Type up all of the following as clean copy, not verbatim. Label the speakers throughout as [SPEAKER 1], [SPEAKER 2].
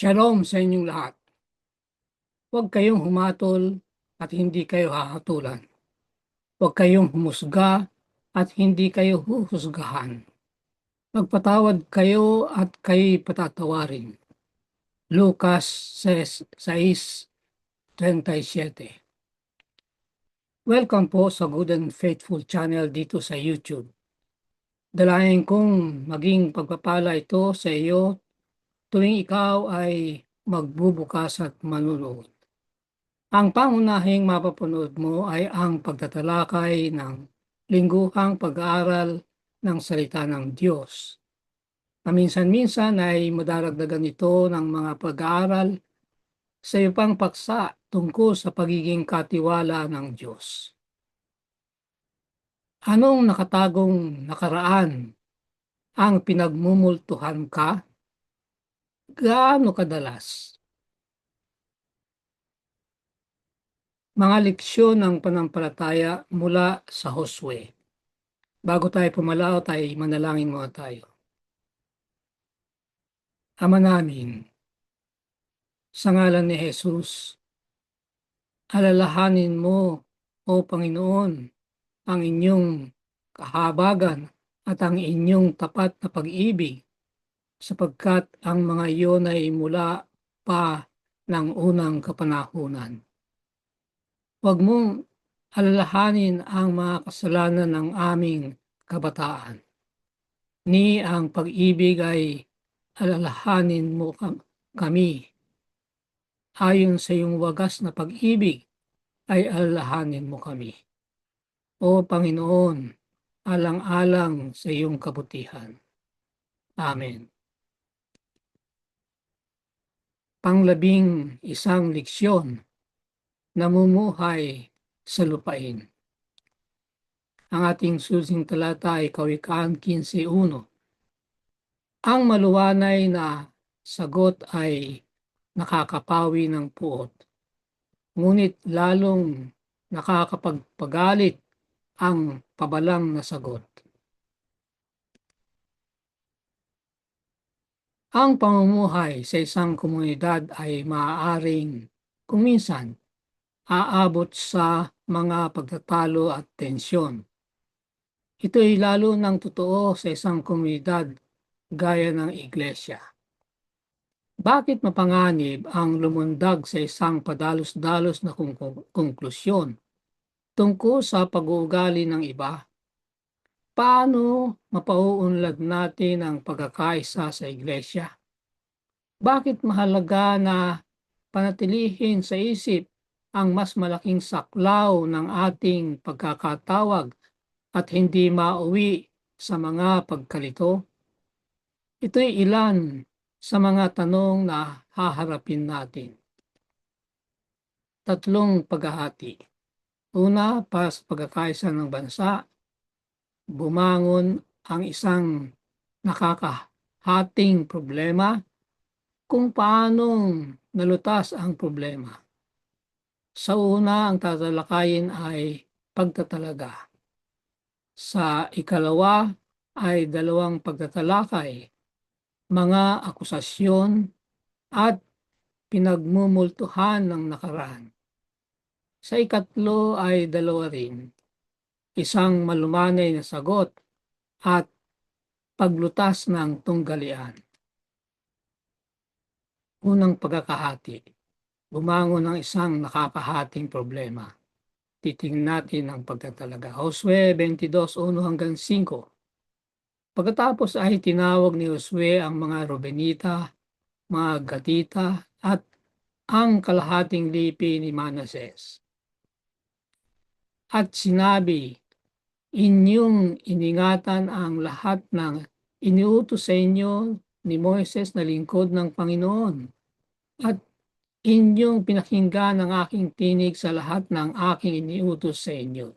[SPEAKER 1] Shalom sa inyong lahat. Huwag kayong humatol at hindi kayo hahatulan. Huwag kayong humusga at hindi kayo huhusgahan. Magpatawad kayo at kayo'y patatawarin. Lucas 6:37. Welcome po sa Good and Faithful channel dito sa YouTube. Dalayan kong maging pagpapala ito sa iyo tuwing ikaw ay magbubukas at manunood. Ang pangunahing mapapanood mo ay ang pagtatalakay ng lingguhang pag-aaral ng salita ng Diyos. Paminsan-minsan ay madaragdagan ito ng mga pag-aaral sa iyong paksa tungkol sa pagiging katiwala ng Diyos. Anong nakatagong nakaraan ang pinagmumultuhan ka? Gaano kadalas? Mga leksyon ng panampalataya mula sa Josue. Bago tayo pumalaot ay manalangin muna tayo. Ama namin, sa ngalan ni Jesus, alalahanin mo, O Panginoon, ang inyong kahabagan at ang inyong tapat na pag-ibig sapagkat ang mga iyon ay mula pa ng unang kapanahunan. Huwag mong alalahanin ang mga kasalanan ng aming kabataan. Ni ang pag-ibig ay alalahanin mo kami. Ayon sa iyong wagas na pag-ibig ay alalahanin mo kami. O Panginoon, alang-alang sa iyong kabutihan. Amen. Panglabing isang leksyon, namumuhay sa lupain. Ang ating susing talata ay Kawikaan 15:1. Ang maluwanay na sagot ay nakakapawi ng puot, ngunit lalong nakakapagpagalit ang pabalang na sagot. Ang pamumuhay sa isang komunidad ay maaaring kung minsan aabot sa mga pagtatalo at tensyon. Ito ay lalo ng totoo sa isang komunidad gaya ng iglesia. Bakit mapanganib ang lumundag sa isang padalos-dalos na konklusyon tungkol sa pag-uugali ng iba? Paano mapauunlad natin ang pagkakaisa sa iglesia? Bakit mahalaga na panatilihin sa isip ang mas malaking saklaw ng ating pagkakatawag at hindi mauwi sa mga pagkalito? Ito'y ilan sa mga tanong na haharapin natin. Tatlong paghahati. Una, para sa pagkakaisa ng bansa, bumangon ang isang nakakahating problema kung paanong nalutas ang problema. Sa una, ang tatalakayin ay pagtatalaga. Sa ikalawa ay dalawang pagtatalakay, mga akusasyon at pinagmumultuhan ng nakaraan. Sa ikatlo ay dalawa rin, isang malumanay na sagot at paglutas ng tunggalian. Unang pagkakahati, bumangon ng isang nakakahating problema. Titingnan natin ang pagtatalaga. Josue 22:1-5. Pagkatapos ay tinawag ni Josue ang mga Rubenita, mga Gadita at ang kalahating lipi ni Manases. At sinabi, inyong iningatan ang lahat ng iniutos sa inyo ni Moises na lingkod ng Panginoon at inyong pinakinggan ang aking tinig sa lahat ng aking iniutos sa inyo.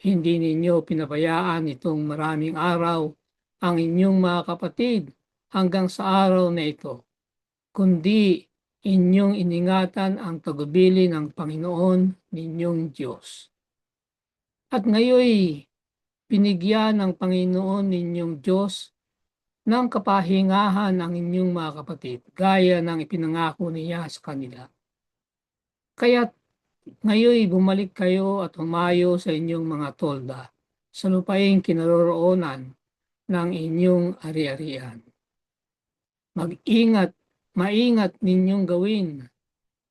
[SPEAKER 1] Hindi ninyo pinabayaan itong maraming araw ang inyong mga kapatid hanggang sa araw na ito, kundi inyong iningatan ang tagubilin ng Panginoon ninyong Diyos. At ngayoy, binigyan ng Panginoon ninyong Diyos ng kapahingahan ang inyong mga kapatid, gaya ng ipinangako niya sa kanila. Kaya't ngayon bumalik kayo at humayo sa inyong mga tolda, sa lupaing kinaroroonan ng inyong ari-arian. Maingat ninyong gawin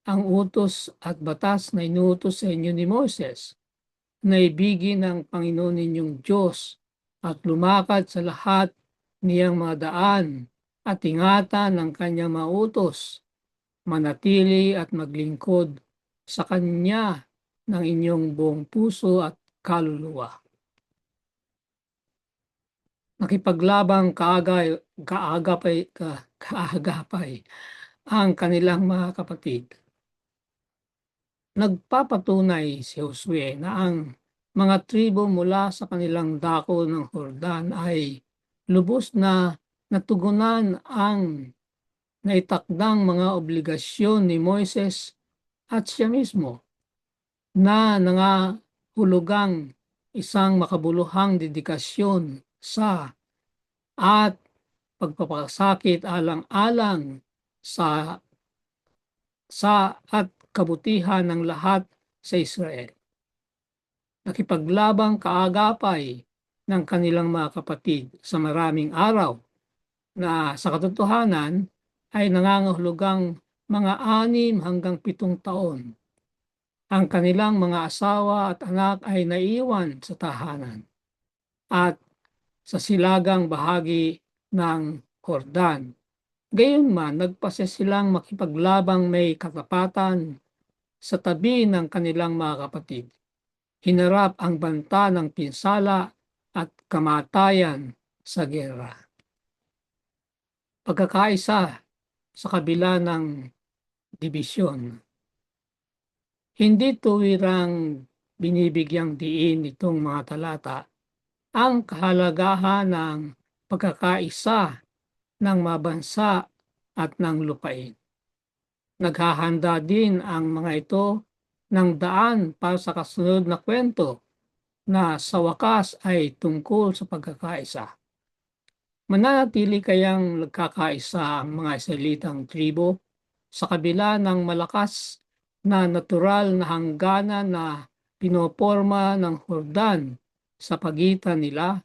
[SPEAKER 1] ang utos at batas na inuutos sa inyo ni Moses, na ibigin ng Panginoon ninyong Diyos at lumakad sa lahat niyang mga daan at ingatan ng kanyang mga utos, manatili at maglingkod sa Kanya ng inyong buong puso at kaluluwa. Nakipaglabang kaagapay ang kanilang mga kapatid. Nagpapatunay si Josue na ang mga tribo mula sa kanilang dako ng Jordan ay lubos na natugunan ang naitakdang mga obligasyon ni Moises at siya mismo, na nangahulugang isang makabuluhang dedikasyon sa at pagpapasakit alang-alang sa at kabutihan ng lahat sa Israel. Nakipaglabang kaagapay ng kanilang mga kapatid sa maraming araw na sa katotohanan ay nangangahulugang mga 6 hanggang 7 taon. Ang kanilang mga asawa at anak ay naiwan sa tahanan at sa silagang bahagi ng Jordan. Gayunman, nagpasya silang makipaglabang may katapatan sa tabi ng kanilang mga kapatid. Hinarap ang banta ng pinsala at kamatayan sa gera. Pagkakaisa sa kabila ng dibisyon. Hindi tuwirang binibigyang diin itong mga talata ang kahalagahan ng pagkakaisa ng mga bansa at ng lupain. Naghahanda din ang mga ito ng daan para sa kasunod na kwento na sa wakas ay tungkol sa pagkakaisa. Mananatili kayang nagkakaisa ang mga Israelitang tribo sa kabila ng malakas na natural na hangganan na pinoporma ng Jordan sa pagitan nila?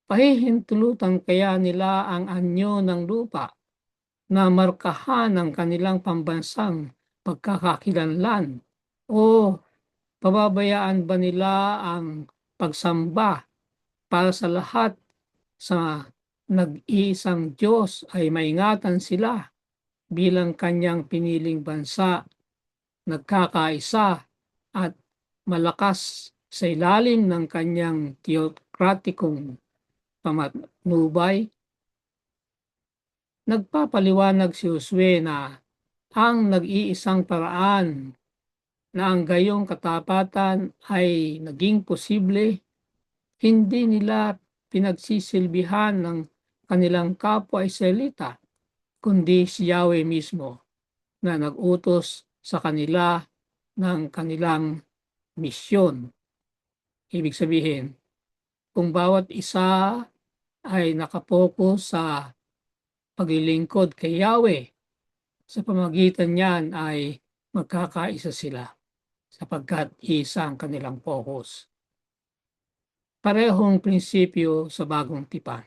[SPEAKER 1] Pahihintulutan kaya nila ang anyo ng lupa na markahan ng kanilang pambansang pagkakakilanlan, o pababayaan ba nila ang pagsamba para sa lahat sa nag-iisang Diyos ay maingatan sila bilang kanyang piniling bansa, nagkakaisa at malakas sa ilalim ng kanyang teokratikong pamatnubay? Nagpapaliwanag si Josue na ang nag-iisang paraan na ang gayong katapatan ay naging posible, hindi nila pinagsisilbihan ng kanilang kapwa Israelita, kundi si Yahweh mismo na nag-utos sa kanila ng kanilang misyon. Ibig sabihin, kung bawat isa ay nakapokus sa paglilingkod kay Yahweh, sa pamagitan niyan ay magkakaisa sila sapagkat isa ang kanilang focus. Parehong prinsipyo sa bagong tipan.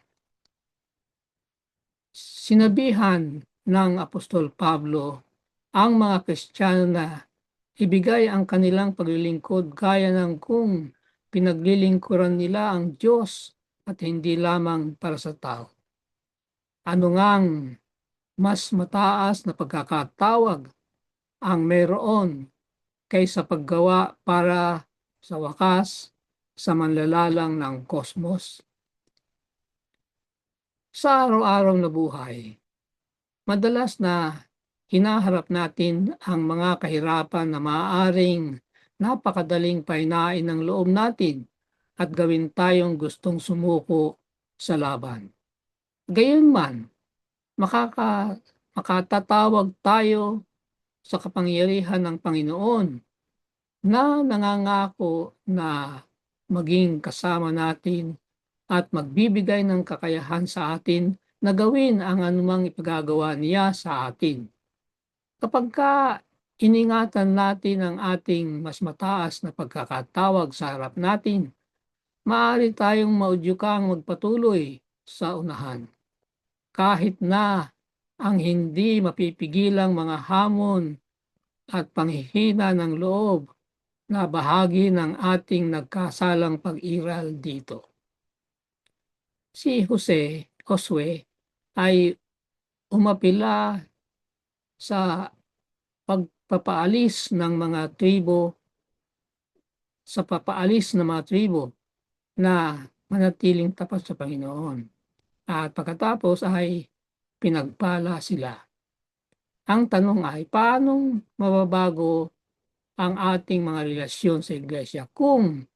[SPEAKER 1] Sinabihan ng Apostol Pablo ang mga Kristiyano na ibigay ang kanilang paglilingkod gaya ng kung pinaglilingkuran nila ang Diyos at hindi lamang para sa tao. Ano ngang mas mataas na pagkakatawag ang mayroon kaysa paggawa para sa wakas sa manlalalang ng kosmos? Sa araw-araw na buhay, madalas na hinaharap natin ang mga kahirapan na maaaring napakadaling pahinain ng loob natin at gawin tayong gustong sumuko sa laban. Gayunman, makatatawag tayo sa kapangyarihan ng Panginoon na nangangako na maging kasama natin at magbibigay ng kakayahan sa atin na gawin ang anumang ipagagawa niya sa atin. Kapag iningatan natin ang ating mas mataas na pagkakatawag sa harap natin, maaari tayong maudyukang magpatuloy sa unahan. Kahit na ang hindi mapipigilang mga hamon at panghihina ng loob na bahagi ng ating nagkasalang pag-iral dito. Si Josue ay umapila sa papaalis ng mga tribo na manatiling tapat sa Panginoon. At pagkatapos ay pinagpala sila. Ang tanong ay, paano mababago ang ating mga relasyon sa iglesia kung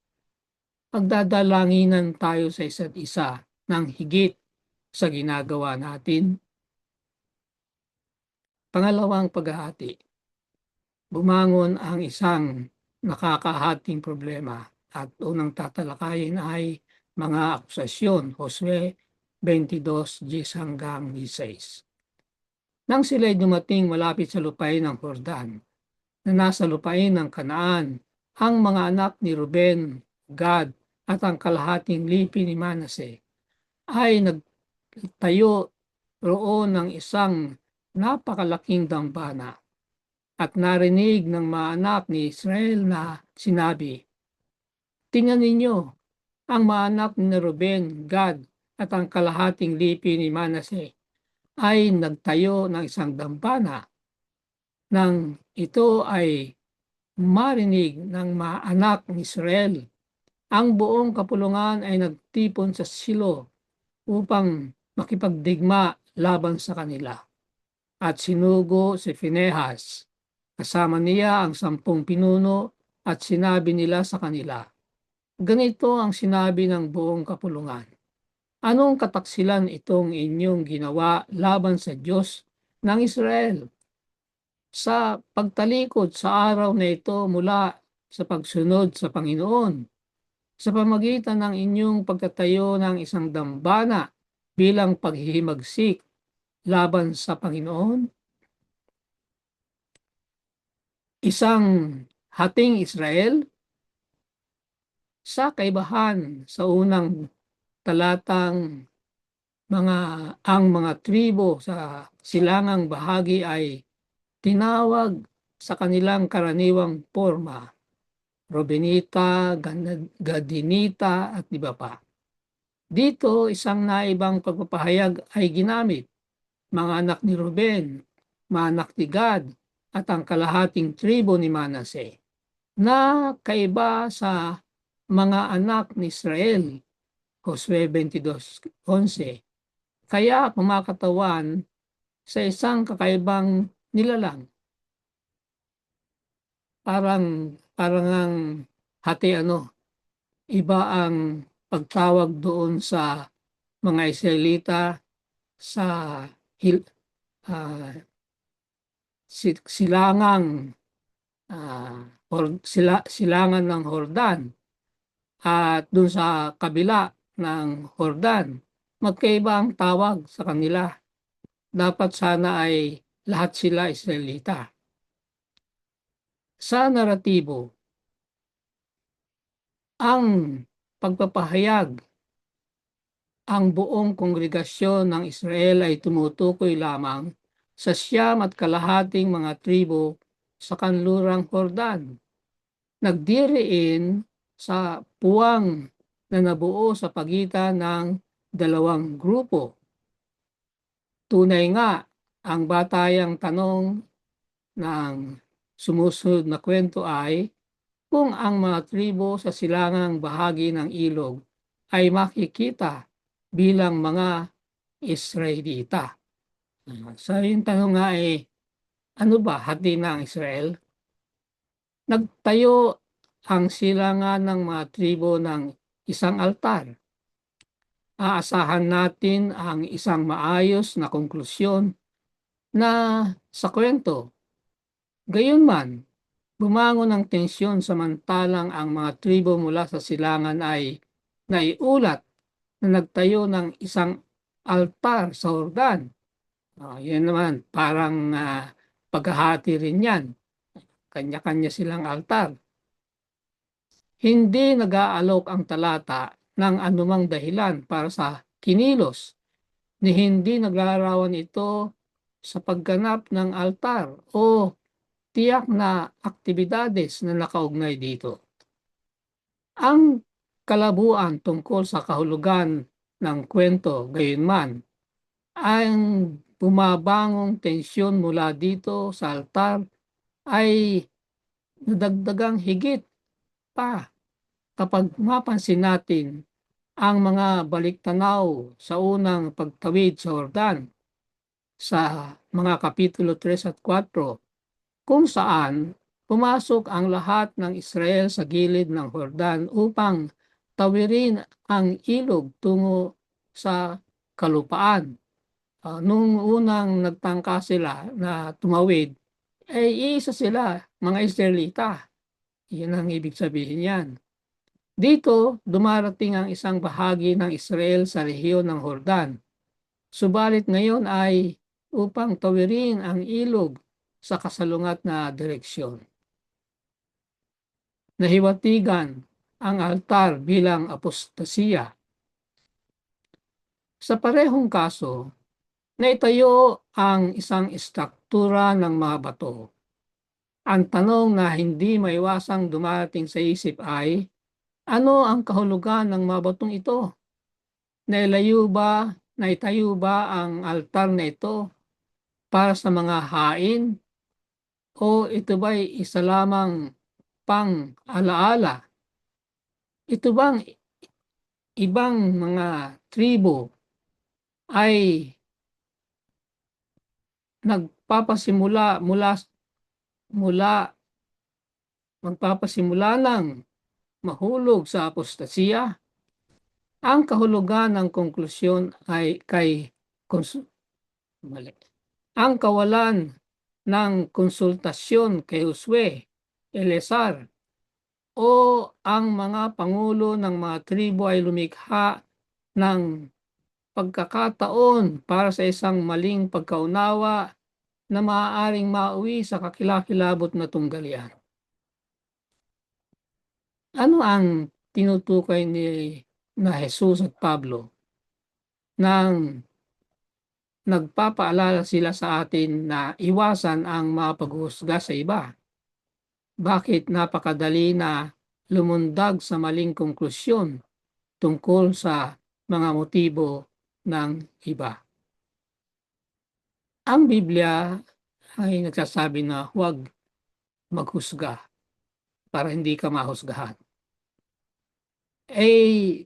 [SPEAKER 1] pagdadalanginan tayo sa isa't isa ng higit sa ginagawa natin? Pangalawang paghahati. Bumangon ang isang nakakahating problema at unang tatalakayin ay mga akusasyon, Josue 22:10 hanggang 16. Nang sila'y dumating malapit sa lupain ng Jordan, na nasa lupain ng Kanaan, ang mga anak ni Ruben, Gad, at ang kalahating lipi ni Manase ay nagtayo roon ng isang napakalaking dambana. At narinig ng mga anak ni Israel na sinabi, "Tingnan ninyo, ang mga anak ni Ruben, Gad, at ang kalahating lipi ni Manase ay nagtayo ng isang dambana. Nang ito ay marinig ng mga anak ni Israel, ang buong kapulungan ay nagtipon sa Silo upang makipagdigma laban sa kanila. At sinugo si Phinehas, kasama niya ang 10 pinuno, at sinabi nila sa kanila, ganito ang sinabi ng buong kapulungan. Anong kataksilan itong inyong ginawa laban sa Diyos ng Israel? Sa pagtalikod sa araw na ito mula sa pagsunod sa Panginoon, sa pamagitan ng inyong pagtatayo ng isang dambana bilang paghihimagsik laban sa Panginoon, isang hating Israel. Sa kaibahan sa unang talatang ang mga tribo sa silangang bahagi ay tinawag sa kanilang karaniwang porma, Rubenita, Gadinita, at iba pa. Dito, isang naibang pagpapahayag ay ginamit, mga anak ni Ruben, mga anak ni Gad, at ang kalahating tribo ni Manase, na kaiba sa mga anak ni Israel, Josue 22:11. Kaya kumakatawan sa isang kakaibang nilalang. Parang ang iba ang pagtawag doon sa mga Israelita sa silangan ng Jordan, at doon sa kabila ng Jordan, magkaiba ang tawag sa kanila. Dapat sana ay lahat sila Israelita. Sa naratibo, ang pagpapahayag, ang buong kongregasyon ng Israel ay tumutukoy lamang sa 9 mga tribo sa kanlurang Jordan. Nagdiriin sa puwang na nabuo sa pagitan ng dalawang grupo. Tunay nga, ang batayang tanong ng sumusunod na kwento ay kung ang mga tribo sa silangang bahagi ng ilog ay makikita bilang mga Israelita. So yung tanong nga ay, ano ba hati ng Israel? Nagtayo ang silangan ng mga tribo ng isang altar. Aasahan natin ang isang maayos na konklusyon na sa kwento. Gayunman, bumangon ang tensyon samantalang ang mga tribo mula sa silangan ay naiulat na nagtayo ng isang altar sa Jordan. Yan naman, parang paghahati rin yan. Kanya-kanya silang altar. Hindi nag-aalok ang talata ng anumang dahilan para sa kinilos ni hindi naglarawan ito sa pagganap ng altar o tiyak na aktibidades na nakaugnay dito. Ang kalabuan tungkol sa kahulugan ng kwento, gayunman, ang bumabangong tensyon mula dito sa altar ay nadagdagang higit pa kapag mapansin natin ang mga baliktanaw sa unang pagtawid sa Jordan sa mga kapitulo 3 at 4, kung saan pumasok ang lahat ng Israel sa gilid ng Jordan upang tawirin ang ilog tungo sa kalupaan. Nung unang nagtangka sila na tumawid, ay isa sila, mga Israelita. Yan ang ibig sabihin yan. Dito, dumarating ang isang bahagi ng Israel sa rehiyon ng Jordan. Subalit ngayon ay upang tawirin ang ilog sa kasalungat na direksyon. Nahiwatigan ang altar bilang apostasiya. Sa parehong kaso, naitayo ang isang istruktura ng mga bato. Ang tanong na hindi maiwasang dumating sa isip ay, ano ang kahulugan ng mga batong ito? Naitayo ba ang altar na ito para sa mga hain o ito ba'y isa lamang pang alaala? Ito bang ibang mga tribo ay nagpapasimula mula mula magpapasimula ng mahulog sa apostasiya? Ang kahulugan ng konklusyon ay mali. Ang kawalan ng konsultasyon kay Josue, Eleazar, o ang mga pangulo ng mga tribo ay lumikha ng pagkakataon para sa isang maling pagkaunawa na maaaring mauwi sa kakilakilabot na tunggalyan. Ano ang tinutukoy na Jesus at Pablo nang nagpapaalala sila sa atin na iwasan ang mga paghuhusga sa iba? Bakit napakadali na lumundag sa maling konklusyon tungkol sa mga motibo ng iba? Ang Biblia ay nagsasabi na huwag maghusga para hindi ka mahusgahan.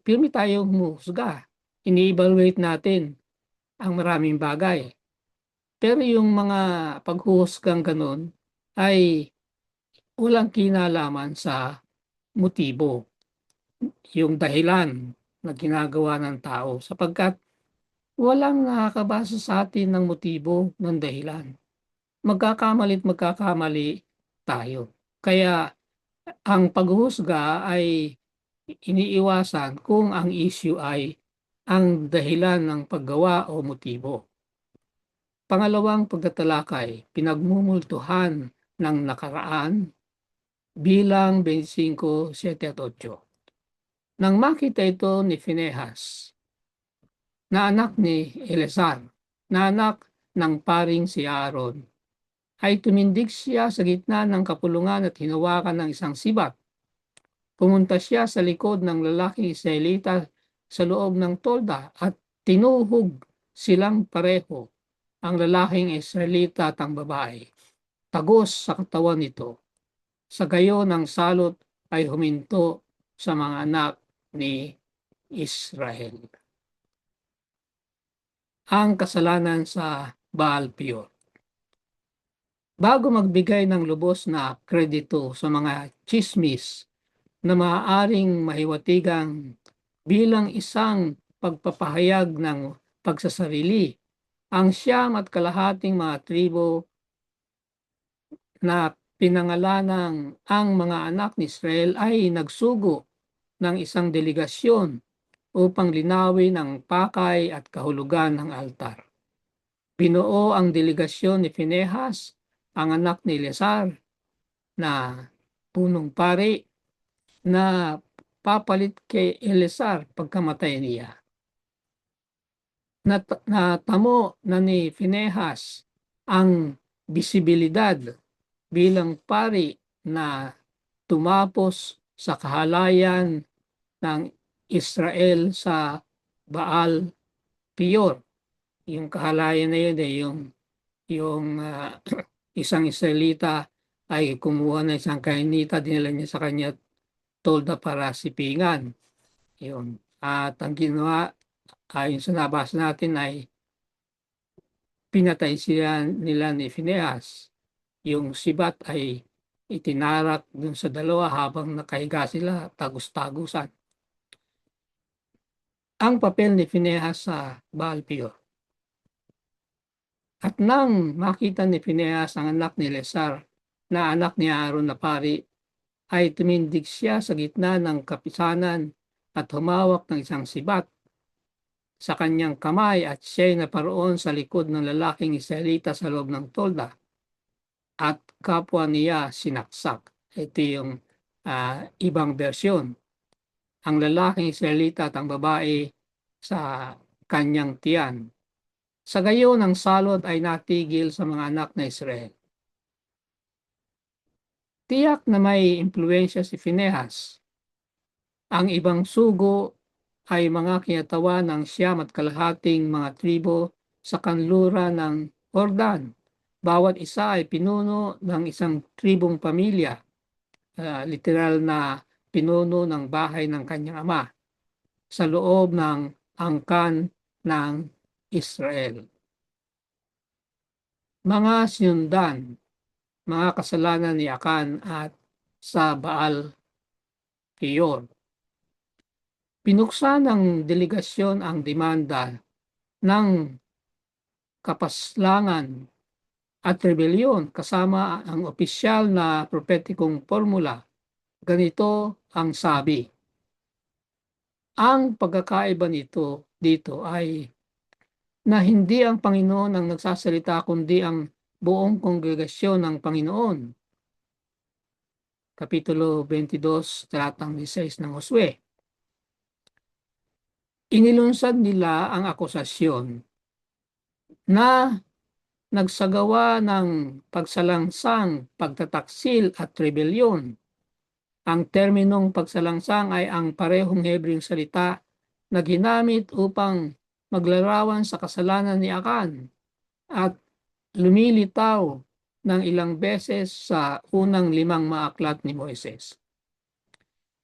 [SPEAKER 1] Pirmi tayong humusga. Ini-evaluate natin ang maraming bagay. Pero yung mga paghuhusgang ganun ay walang kinalaman sa motibo, yung dahilan na ginagawa ng tao, sapagkat walang nakakabasa sa atin ng motibo ng dahilan. Magkakamali tayo. Kaya ang paghuhusga ay iniiwasan kung ang issue ay ang dahilan ng paggawa o motibo. Pangalawang pagtatalakay, pinagmumultuhan ng nakaraan, bilang 25, 7 at 8. Nang makita ito ni Phinehas, na anak ni Eleazar, na anak ng paring si Aaron, ay tumindig siya sa gitna ng kapulungan at hinawakan ng isang sibat. Pumunta siya sa likod ng lalaking Israelita sa loob ng tolda at tinuhog silang pareho, ang lalaking Israelita at ang babae, tagos sa katawan nito. Sa gayon ang salot ay huminto sa mga anak ni Israel. Ang kasalanan sa Baal Peor. Bago magbigay ng lubos na kredito sa mga chismis na maaaring mahiwatigang bilang isang pagpapahayag ng pagsasarili, ang 9.5 mga tribo na pinangalanang ang mga anak ni Israel ay nagsugo ng isang delegasyon upang linawin ang pakay at kahulugan ng altar. Binuo ang delegasyon ni Phinehas, ang anak ni Eleazar, na punong pari na papalit kay Eleazar pagkamatay niya. Natamo na ni Phinehas ang bisibilidad bilang pari na tumapos sa kahalayan ng Israel sa Baal Peor. Yung kahalayan na yun yung isang Israelita ay kumuha ng isang kainita, dinala niya sa kanya tolda para sipingan. Yun. At ang ginawa, ayon sa nabasa natin, ay pinatay nila ni Phinehas. Yung sibat ay itinarak dun sa dalawa habang nakahiga sila, tagus-tagusan. Ang papel ni Phinehas sa Baal Peor. At nang makita ni Phinehas ang anak ni Eleazar na anak ni Aaron na pari, ay tumindig siya sa gitna ng kapisanan at humawak ng isang sibat sa kanyang kamay at siya'y naparoon sa likod ng lalaking Israelita sa loob ng tolda at kapwa niya sinaksak. Ito yung ibang bersyon. Ang lalaking Israelita at ang babae sa kanyang tiyan. Sa gayon, ang salot ay natigil sa mga anak na Israel. Tiyak na may impluensya si Phinehas. Ang ibang sugo ay mga kinatawa ng 9 mga tribo sa kanluran ng Jordan. Bawat isa ay pinuno ng isang tribong pamilya, literal na pinuno ng bahay ng kanyang ama sa loob ng angkan ng Israel. Mga sinundan, mga kasalanan ni Akan at sa Baal Peor. Pinuksan ng delegasyon ang demanda ng kapaslangan at rebelyon kasama ang opisyal na propetikong formula. Ganito ang sabi. Ang pagkakaiba nito dito ay na hindi ang Panginoon ang nagsasalita kundi ang buong kongregasyon ng Panginoon. Kapitulo 22, talatang 16 ng Josue. Inilunsad nila ang akusasyon na nagsagawa ng pagsalangsang, pagtataksil at rebelyon. Ang terminong pagsalangsang ay ang parehong Hebrewong salita na ginamit upang maglarawan sa kasalanan ni Akan at lumilitaw ng ilang beses sa unang 5 maaklat ni Moises.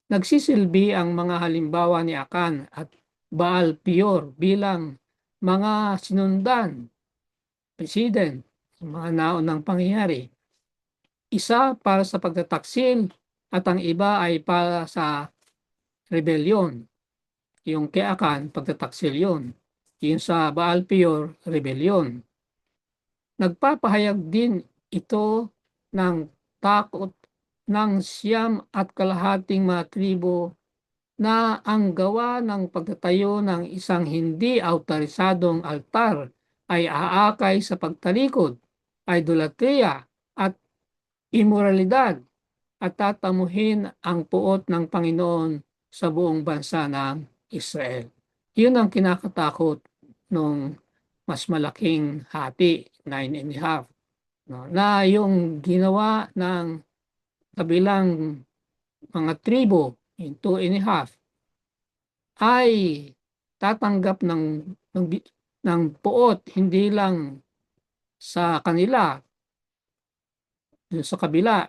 [SPEAKER 1] Nagsisilbi ang mga halimbawa ni Akan at Baal Peor bilang mga sinundan, president, mga naunang pangyayari. Isa para sa pagtataksil at ang iba ay para sa rebelyon. Yung kay Akan, pagtataksil yun. Yung sa Baal Peor, rebelyon. Nagpapahayag din ito ng takot ng 9 mga tribo na ang gawa ng pagtatayo ng isang hindi awtorisadong altar ay aakay sa pagtalikod, idolatria at imoralidad at tatamuhin ang puot ng Panginoon sa buong bansa ng Israel. Yun ang kinakatakot nung mas malaking hati, 9.5, no, na yung ginawa ng kabilang mga tribo, yung 2.5, ay tatanggap ng puot hindi lang sa kanila, sa kabila,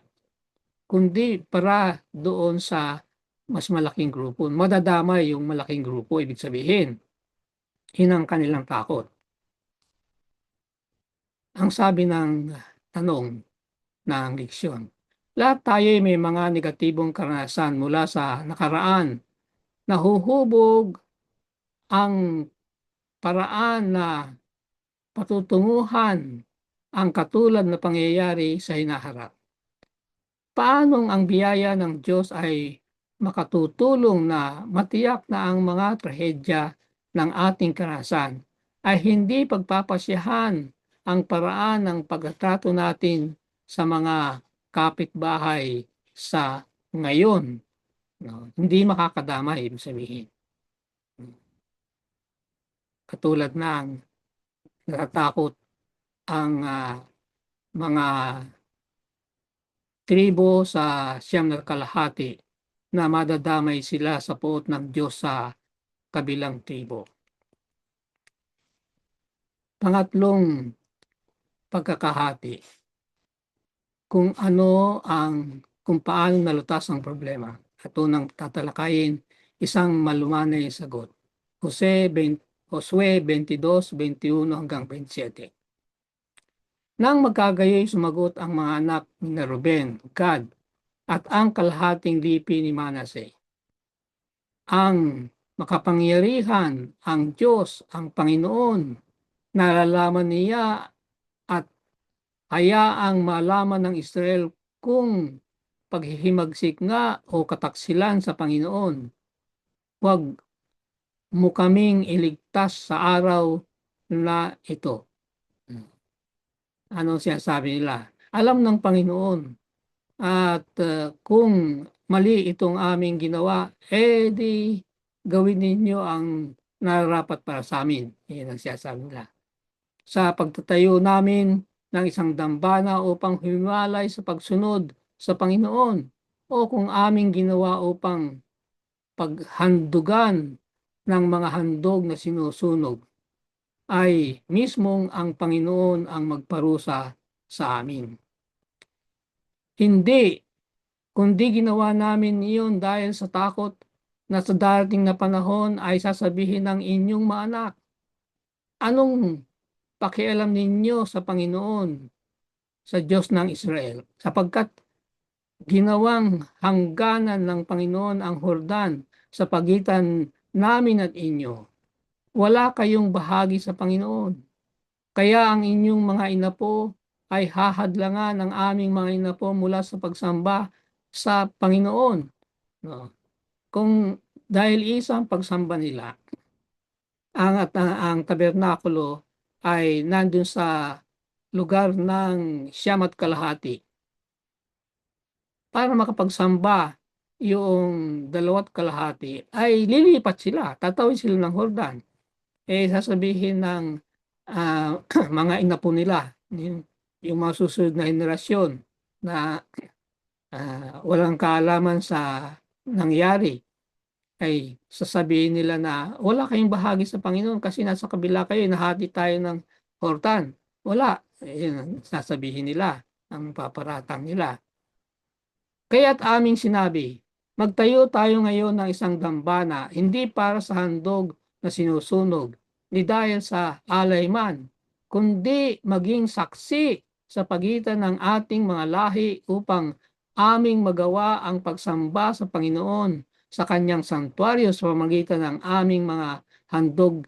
[SPEAKER 1] kundi para doon sa mas malaking grupo. Madadamay yung malaking grupo, ibig sabihin. Yun ang kanilang takot. Ang sabi ng tanong ng leksyon, lahat tayo may mga negatibong karanasan mula sa nakaraan. Nahuhubog ang paraan na patutunguhan ang katulad na pangyayari sa hinaharap. Paanong ang biyaya ng Diyos ay makatutulong na matiyak na ang mga trahedya ng ating karanasan ay hindi pagpapasyahan ang paraan ng pagtrato natin sa mga kapitbahay sa ngayon. No? Hindi makakadamay, ibig sabihin. Katulad ng natatakot ang mga tribo sa siyam na kalahati na madadamay sila sa poot ng Diyos sa kabilang tribo. Pangatlong pagkakahati, kung paano nalutas ang problema. At unang tatalakayin, isang malumanay sagot. Josue 22:21 hanggang 27. Nang magkagayoy sumagot ang mga anak ni Ruben, Gad, at ang kalahating lipi ni Manase. Ang makapangyarihan, ang Diyos, ang Panginoon, nalalaman niya at hayaang malaman ng Israel kung paghihimagsik nga o kataksilan sa Panginoon. Huwag mo kaming iligtas sa araw na ito. Ano siya sabi nila? Alam ng Panginoon at kung mali itong aming ginawa, di gawin ninyo ang nararapat para sa amin. Yan ang sinasabi nila. Sa pagtatayo namin ng isang dambana upang humiwalay sa pagsunod sa Panginoon o kung aming ginawa upang paghandugan ng mga handog na sinusunog, ay mismong ang Panginoon ang magparusa sa amin. Hindi, kundi ginawa namin iyon dahil sa takot na sa darating na panahon ay sasabihin ng inyong mga anak, anong pakialam ninyo sa Panginoon, sa Diyos ng Israel, sapagkat ginawang hangganan ng Panginoon ang Hordan sa pagitan namin at inyo. Wala kayong bahagi sa Panginoon. Kaya ang inyong mga inapo ay hahadlangan ng aming mga inapo mula sa pagsamba sa Panginoon. No? Kung dahil isang pagsamba nila, ang tabernakulo ay nandun sa lugar ng siyam at kalahati. Para makapagsamba yung 2.5 ay lilipat sila, tatawid sila ng Hordan. Sasabihin ng mga inapo nila, yung mga susunod na henerasyon na walang kaalaman sa nangyari, ay sasabihin nila na wala kayong bahagi sa Panginoon kasi nasa kabila kayo, nahati tayo ng Hordan. Wala. Yun sasabihin nila, ang paparatang nila. Kaya't aming sinabi, magtayo tayo ngayon ng isang dambana, hindi para sa handog na sinusunog, ni dahil sa alay man, kundi maging saksi sa pagitan ng ating mga lahi upang aming magawa ang pagsamba sa Panginoon sa kanyang santuaryo sa pamamagitan ng aming mga handog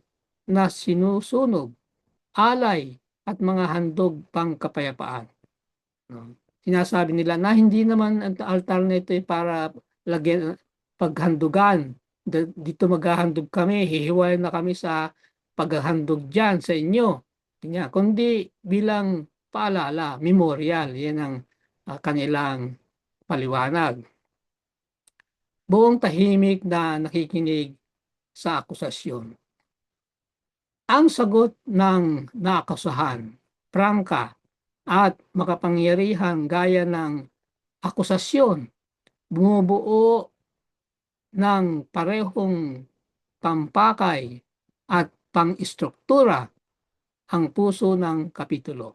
[SPEAKER 1] na sinusunog, alay at mga handog pang kapayapaan. Sinasabi nila na hindi naman ang altar na ito para lagyan paghandugan. Dito maghahandog kami, hihiwalay na kami sa paghahandog dyan sa inyo. Kundi bilang paalala, memorial, yan ang kanilang paliwanag. Buong tahimik na nakikinig sa akusasyon. Ang sagot ng naakusahan, prangka, at makapangyarihan gaya ng akusasyon, bumubuo ng parehong pampakay at pang-istruktura ang puso ng kapitulo.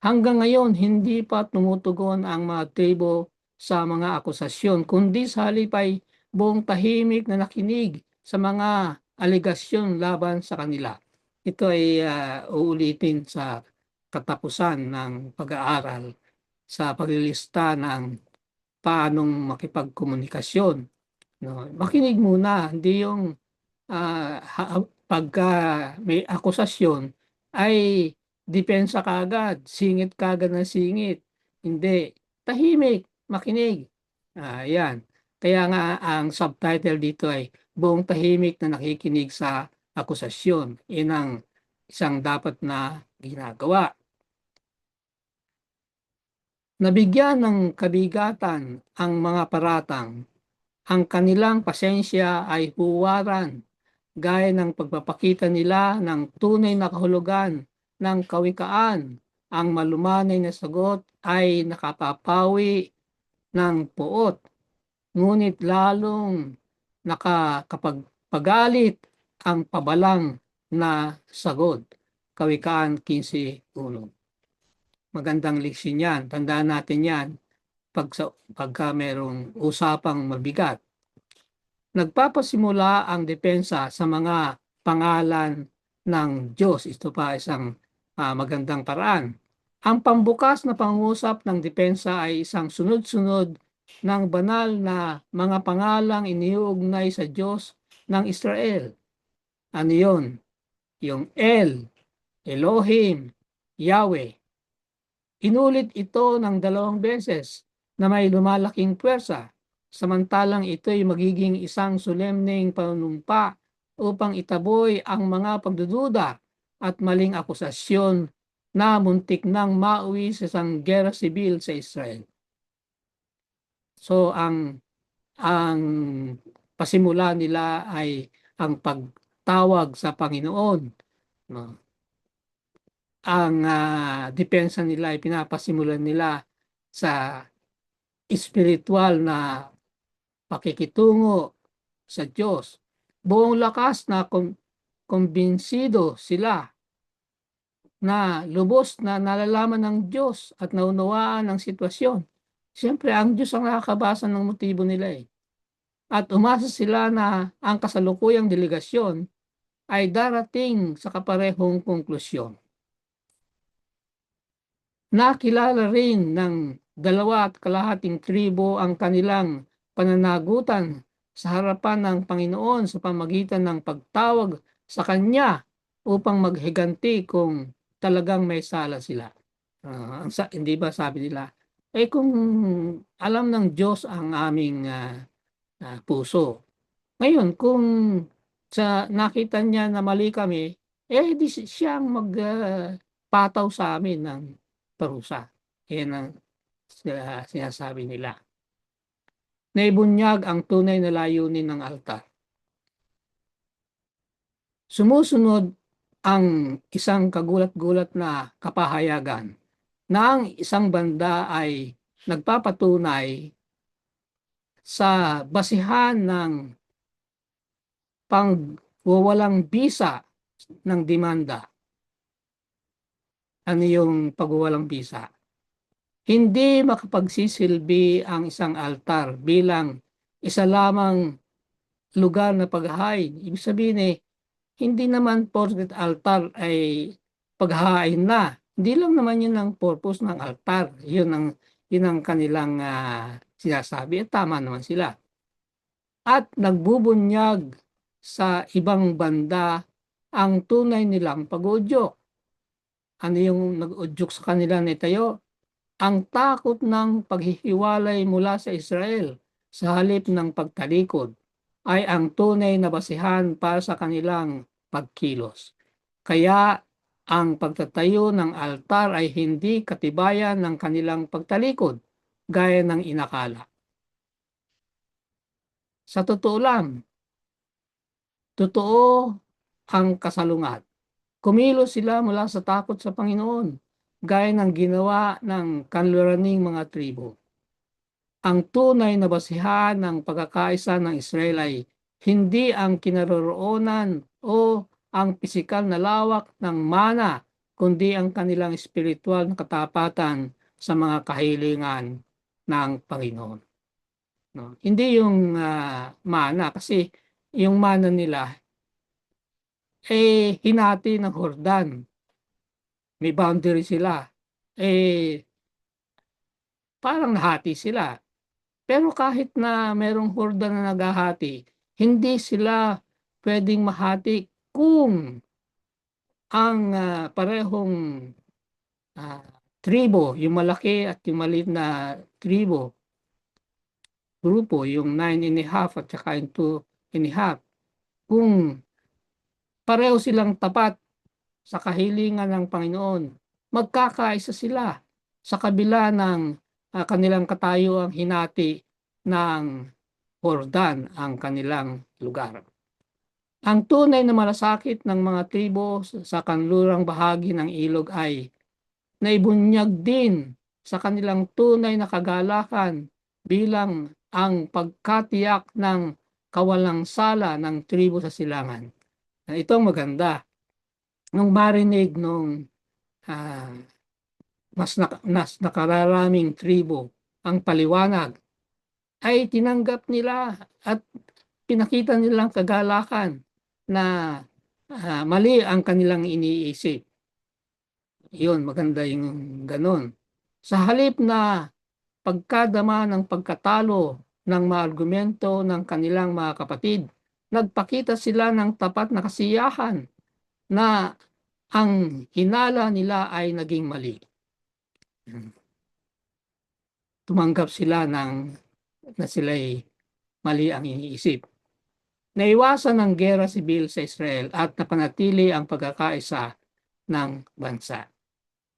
[SPEAKER 1] Hanggang ngayon, hindi pa tumutugon ang mga tribo sa mga akusasyon, kundi sa halip ay buong tahimik na nakinig sa mga aligasyon laban sa kanila. Ito ay uulitin sa katapusan ng pag-aaral sa paglilista ng paanong makipagkomunikasyon. No? Makinig muna, hindi yung pagka may akusasyon ay depensa kaagad, singit kaagad ng singit. Hindi, tahimik, makinig. Yan. Kaya nga ang subtitle dito ay buong tahimik na nakikinig sa akusasyon. Yan ang isang dapat na ginagawa. Nabigyan ng kabigatan ang mga paratang. Ang kanilang pasensya ay huwaran gaya ng pagpapakita nila ng tunay na kahulugan ng kawikaan. Ang malumanay na sagot ay nakapapawi ng puot, ngunit lalong nakakapagpagalit ang pabalang na sagot. Kawikaan 15:1. Magandang leksyon yan. Tandaan natin yan pagka merong usapang mabigat. Nagpapasimula ang depensa sa mga pangalan ng Diyos. Ito pa isang magandang paraan. Ang pambukas na pangusap ng depensa ay isang sunod-sunod ng banal na mga pangalang iniuugnay sa Diyos ng Israel. Ano yun? Yung El, Elohim, Yahweh. Inulit ito ng 2 beses na may lumalaking puwersa, samantalang ito'y magiging isang solemneng panunumpa upang itaboy ang mga pagdududa at maling akusasyon na muntik nang mauwi sa isang gera sibil sa Israel. So ang pasimula nila ay ang pagtawag sa Panginoon, no? Ang depensa nila ay pinapasimulan nila sa espiritual na pakikitungo sa Diyos. Buong lakas na kumbinsido sila na lubos na nalalaman ng Diyos at naunawaan ang sitwasyon. Siyempre, ang Diyos ang nakakabasa ng motibo nila eh. At umasa sila na ang kasalukuyang delegasyon ay darating sa kaparehong konklusyon. Nakilala rin ng 2.5 tribo ang kanilang pananagutan sa harapan ng Panginoon sa pamagitan ng pagtawag sa Kanya upang maghiganti kung talagang may sala sila. Hindi ba sabi nila, kung alam ng Diyos ang aming puso. Ngayon, kung nakita niya na mali kami, di siyang magpataw sa amin ng parusa. Yan ang sinasabi nila. Naibunyag ang tunay na layunin ng altar. Sumusunod ang isang kagulat-gulat na kapahayagan na ang isang banda ay nagpapatunay sa basihan ng pagwawalang bisa ng demanda. Ano yung pagwawalang bisa? Hindi makapagsisilbi ang isang altar bilang isa lamang lugar na paghahain. Ibig sabihin hindi naman porket altar ay paghahain na. Hindi lang naman yun ang purpose ng altar. Yun ang kanilang sinasabi. At tama naman sila. At nagbubunyag sa ibang banda ang tunay nilang pag-uudyok. Ano yung nag-udyok sa kanila na itayo? Ang takot ng paghihiwalay mula sa Israel sa halip ng pagtalikod ay ang tunay na basihan para sa kanilang pagkilos. Kaya ang pagtatayo ng altar ay hindi katibayan ng kanilang pagtalikod gaya ng inakala. Sa totoo lang, totoo ang kasalungat. Kumilos sila mula sa takot sa Panginoon, gaya ng ginawa ng kanluraning mga tribo. Ang tunay na basihan ng pagkakaisa ng Israel ay hindi ang kinaroroonan o ang pisikal na lawak ng mana, kundi ang kanilang espiritual na katapatan sa mga kahilingan ng Panginoon. No? Hindi yung mana, kasi yung mana nila hinati ng Hordan. May boundary sila. Parang nahati sila. Pero kahit na merong Hordan na naghahati, hindi sila pwedeng mahati kung ang parehong tribo, yung malaki at yung maliit na tribo, grupo, yung 9 and a half at saka yung 2 and a half, kung pareho silang tapat sa kahilingan ng Panginoon, magkakaisa sila sa kabila ng kanilang katayuang hinati ng Jordan, ang kanilang lugar. Ang tunay na malasakit ng mga tribo sa kanlurang bahagi ng ilog ay naibunyag din sa kanilang tunay na kagalakan bilang ang pagkatiyak ng kawalang sala ng tribo sa silangan. Ito ang maganda. Nung marinig nung ah, mas nakararaming tribo ang paliwanag, ay tinanggap nila at pinakita nilang kagalakan na mali ang kanilang iniisip. Yun, maganda yung ganun. Sa halip na pagkadama ng pagkatalo ng mga argumento ng kanilang mga kapatid, nagpakita sila ng tapat na kasiyahan na ang hinala nila ay naging mali. Tumanggap sila na sila'y mali ang iniisip. Naiwasan ng gera sibil sa Israel at napanatili ang pagkakaisa ng bansa.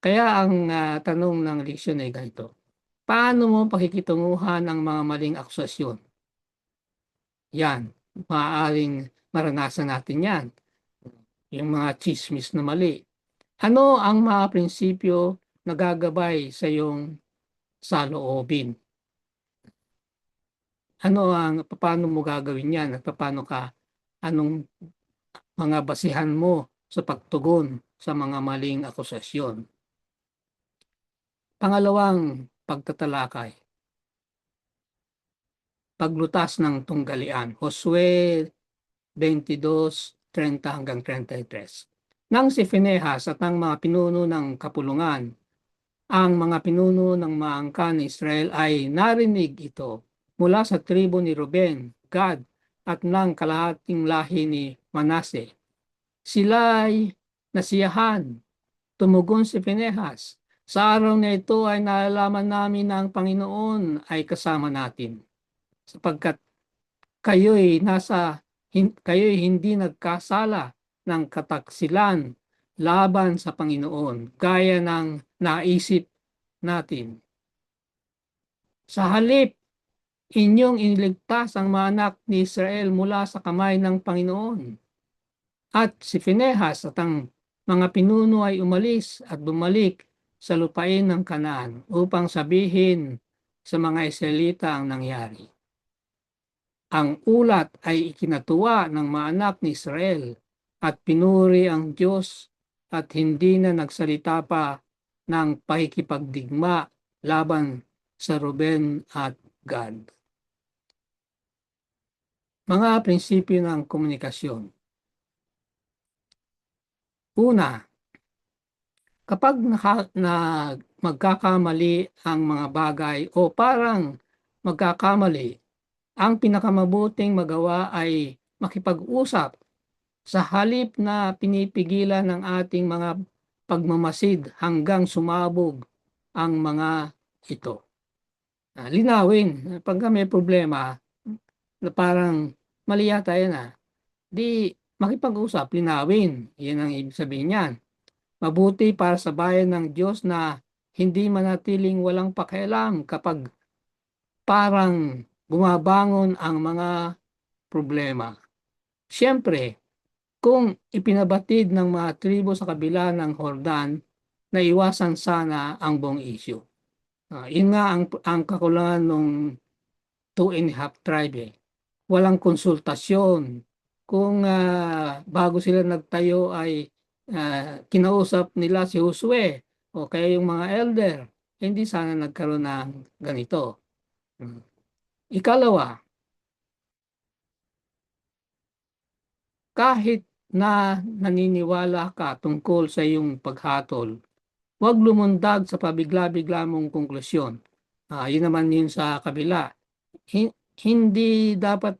[SPEAKER 1] Kaya ang tanong ng leksyon ay ganito: paano mo pakikitunguhan ang mga maling akusasyon? Yan, maaaring maranasan natin yan. Yung mga chismis na mali. Ano ang mga prinsipyo na gagabay sa iyong saloobin? Paano mo gagawin yan? At anong mga basihan mo sa pagtugon sa mga maling akusasyon? Pangalawang pagtatalakay. Paglutas ng tunggalian. Josue 22:30-33. Nang si Phinehas at ang mga pinuno ng kapulungan, ang mga pinuno ng mga angkan ni Israel ay narinig ito mula sa tribo ni Ruben, Gad, at ng kalahating lahi ni Manase. Sila'y nasiyahan. Tumugon si Phinehas, sa araw na ito ay nalalaman namin na ang Panginoon ay kasama natin, sapagkat kayo'y hindi nagkasala ng kataksilan laban sa Panginoon gaya ng naisip natin. Sa halip, inyong iniligtas ang mga anak ni Israel mula sa kamay ng Panginoon. At si Phinehas at ang mga pinuno ay umalis at bumalik sa lupain ng Kanaan upang sabihin sa mga Israelita ang nangyari. Ang ulat ay ikinatuwa ng mga anak ni Israel at pinuri ang Diyos at hindi na nagsalita pa ng pakikipagdigma laban sa Ruben at Gad. Mga prinsipyo ng komunikasyon. Una, kapag magkakamali ang mga bagay o parang magkakamali, ang pinakamabuting magawa ay makipag-usap sa halip na pinipigilan ng ating mga pagmamasid hanggang sumabog ang mga ito. Linawin, pag may problema na parang mali yata yan, di makipag-usap, linawin. Yan ang ibig sabihin niyan. Mabuti para sa bayan ng Diyos na hindi manatiling walang pakialam kapag parang bumabangon ang mga problema. Siyempre, kung ipinabatid ng mga tribo sa kabila ng Jordan, naiwasan sana ang buong issue. Yun nga ang kakulangan ng 2 and a half tribe. Walang konsultasyon. Kung bago sila nagtayo ay kinausap nila si Josue o kaya yung mga elder, hindi sana nagkaroon ng ganito. Ikalawa, kahit na naniniwala ka tungkol sa iyong paghatol, huwag lumundag sa pabigla-bigla mong konklusyon. Yun naman yun sa kabila. Hindi dapat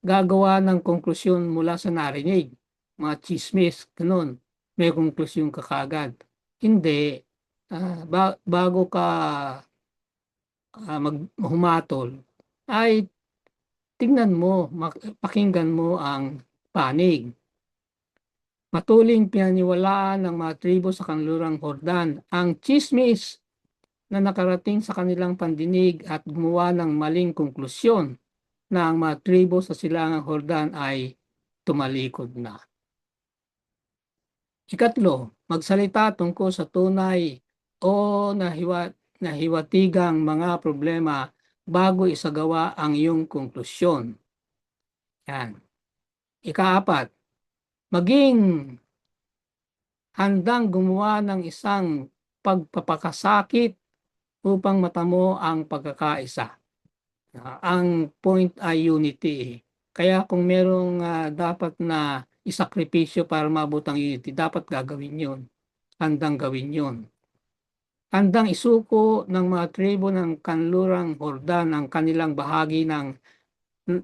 [SPEAKER 1] gagawa ng konklusyon mula sa narinig. Mga chismis, ganun. May konklusyon ka kaagad. Hindi. Bago ka humatol, ay tingnan mo, pakinggan mo ang panig. Matuling pinaniwalaan ng mga tribo sa kanlurang Hordan ang chismis na nakarating sa kanilang pandinig at gumawa ng maling konklusyon na ang mga tribo sa silangang Hordan ay tumalikod na. Ikatlo, magsalita tungkol sa tunay o nahiwatigang mga problema bago isagawa ang iyong konklusyon. Yan. Ikaapat, maging handang gumawa ng isang pagpapakasakit upang matamo ang pagkakaisa. Ang point ay unity. Kaya kung merong dapat na isakripisyo para maabot ang unity, dapat gagawin yun. Handang gawin yun. Handang isuko ng mga tribo ng kanlurang Hordan ang kanilang bahagi ng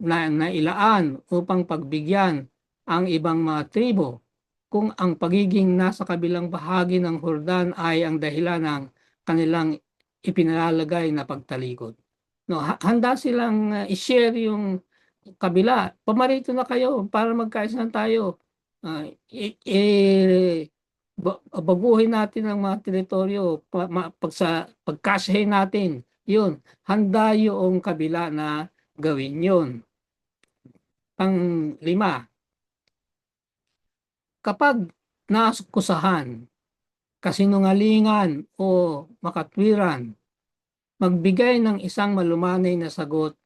[SPEAKER 1] nailaan upang pagbigyan ang ibang mga tribo kung ang pagiging nasa kabilang bahagi ng Hordan ay ang dahilan ng kanilang ipinalalagay na pagtalikod. No, handa silang i-share yung kabila. Pamarito na kayo para magkaisa tayo. Baguhin natin ang mga teritoryo pagkasahin natin. Yun, handa yung kabila na gawin yun. Pang-lima, kapag nakusahan, kasinungalingan o makatwiran, magbigay ng isang malumanay na sagot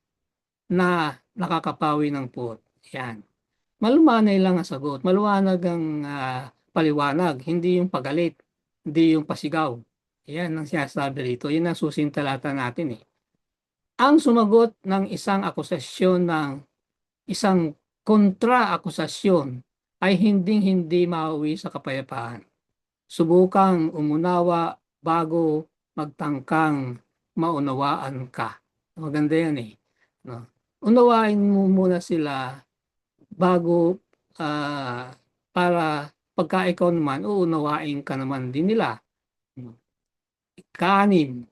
[SPEAKER 1] na nakakapawi ng puot. Yan. Malumanay lang ang sagot. Maluwanag ang paliwanag, hindi yung pagalit, hindi yung pasigaw. Yan ang sinasabi rito. Yan ang susintalata natin eh. Ang sumagot ng isang akusasyon ng isang kontra-akusasyon ay hindi mauwi sa kapayapaan. Subukang umunawa bago magtangkang maunawaan ka. Maganda yan eh. No? Unawain mo muna sila bago para pagka ikaw naman, uunawain ka naman din nila. Kanim,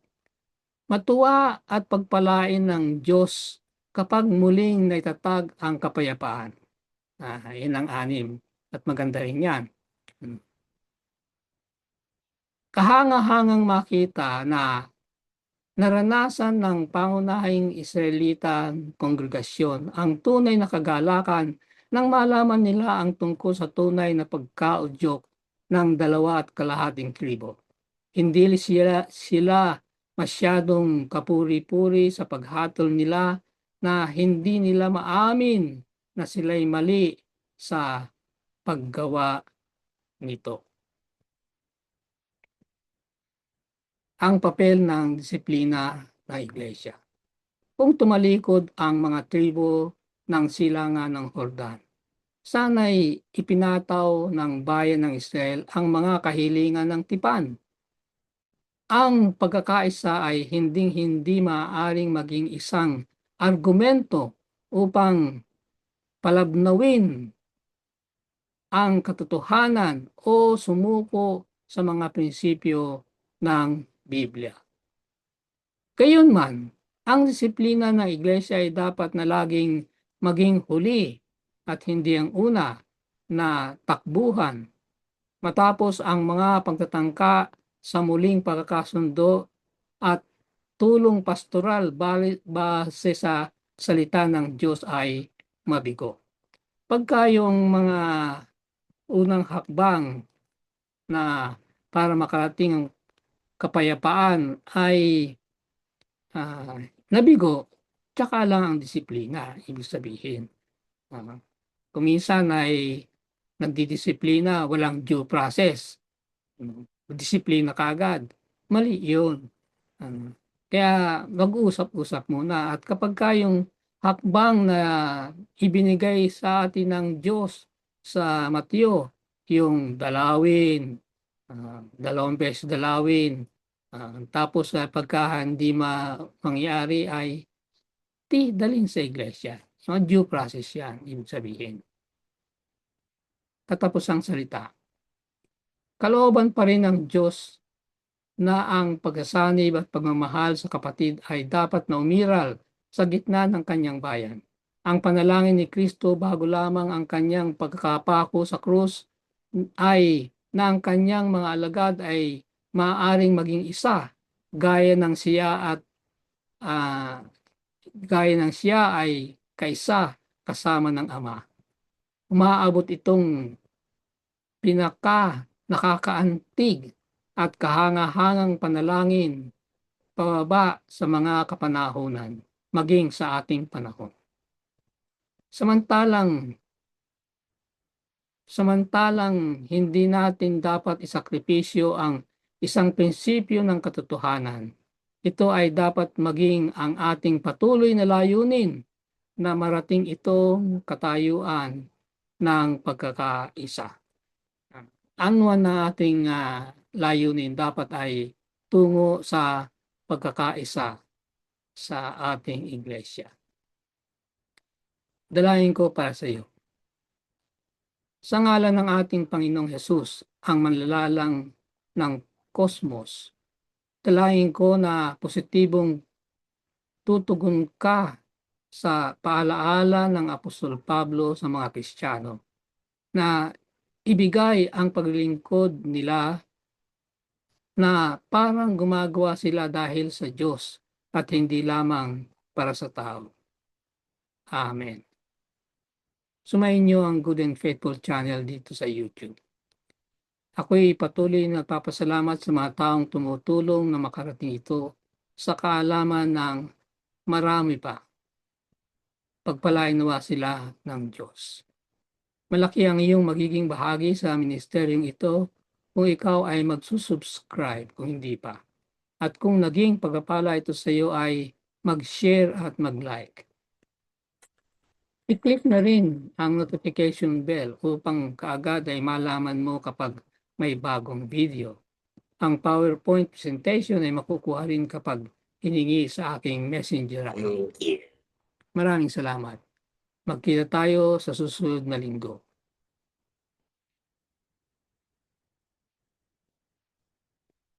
[SPEAKER 1] matuwa at pagpalain ng Diyos kapag muling naitatag ang kapayapaan. Yan ang anim. At maganda rin yan. Kahanga-hangang makita na naranasan ng pangunahing Israelitang kongregasyon ang tunay na kagalakan nang malaman nila ang tungkol sa tunay na pagkaudyok ng 2.5 tribo. Hindi sila masyadong kapuri-puri sa paghatol nila na hindi nila maamin na sila'y mali sa paggawa nito. Ang papel ng disiplina ng Iglesia. Kung tumalikod ang mga tribo ng silangan ng Hordan, sana'y ipinataw ng bayan ng Israel ang mga kahilingan ng tipan. Ang pagkakaisa ay hindi maaaring maging isang argumento upang palabnawin ang katotohanan o sumuko sa mga prinsipyo ng Biblia. Gayunman, ang disiplina ng Iglesia ay dapat na laging maging huli at hindi ang una na takbuhan matapos ang mga pagtatangka sa muling pagkakasundo at tulong pastoral base sa salita ng Diyos ay mabigo. Pagka yung mga unang hakbang na para makarating ang kapayapaan ay nabigo, tsaka lang ang disiplina, ibig sabihin. Kung minsan ay nagdidisiplina, walang due process. Disiplina kagad. Mali yun. Kaya mag-uusap-usap muna. At kapag yung hakbang na ibinigay sa atin ng Diyos sa Mateo, yung dalawin, 2 beses dalawin, tapos pagka hindi mangyari ay dalhin sa iglesia. So, due process yan, ibig sabihin. Katapos ang salita. Kalooban pa rin ng Diyos na ang pagsasanib at pagmamahal sa kapatid ay dapat na umiral sa gitna ng kanyang bayan. Ang panalangin ni Kristo bago lamang ang kanyang pagkakapako sa krus ay na ang kanyang mga alagad ay maaaring maging isa gaya ng siya at ah, gaya ng siya ay kaisa kasama ng Ama. Umaabot itong pinaka nakakaantig at kahangahangang panalangin pababa sa mga kapanahunan, maging sa ating panahon. Samantalang Samantalang hindi natin dapat isakripisyo ang isang prinsipyo ng katotohanan. Ito ay dapat maging ang ating patuloy na layunin na marating itong katayuan ng pagkakaisa. Ano na ating layunin dapat ay tungo sa pagkakaisa sa ating iglesia. Dalangin ko para sa iyo. Sa ngalan ng ating Panginoong Hesus, ang manlalalang ng kosmos, dalangin ko na positibong tutugon ka sa paalaala ng Apostol Pablo sa mga Kristiyano na ibigay ang paglilingkod nila na parang gumagawa sila dahil sa Diyos at hindi lamang para sa tao. Amen. Sumayin niyo ang Good and Faithful channel dito sa YouTube. Ako'y patuloy na papasalamat sa mga taong tumutulong na makarating ito sa kaalaman ng marami pa. Pagpalain nawa sila ng Diyos. Malaki ang iyong magiging bahagi sa ministeryong ito kung ikaw ay magsusubscribe kung hindi pa. At kung naging pagpapala ito sa iyo ay mag-share at mag-like. I-click na rin ang notification bell upang kaagad ay malaman mo kapag may bagong video. Ang PowerPoint presentation ay makukuha rin kapag hiningi sa aking messenger. Maraming salamat. Magkita tayo sa susunod na linggo.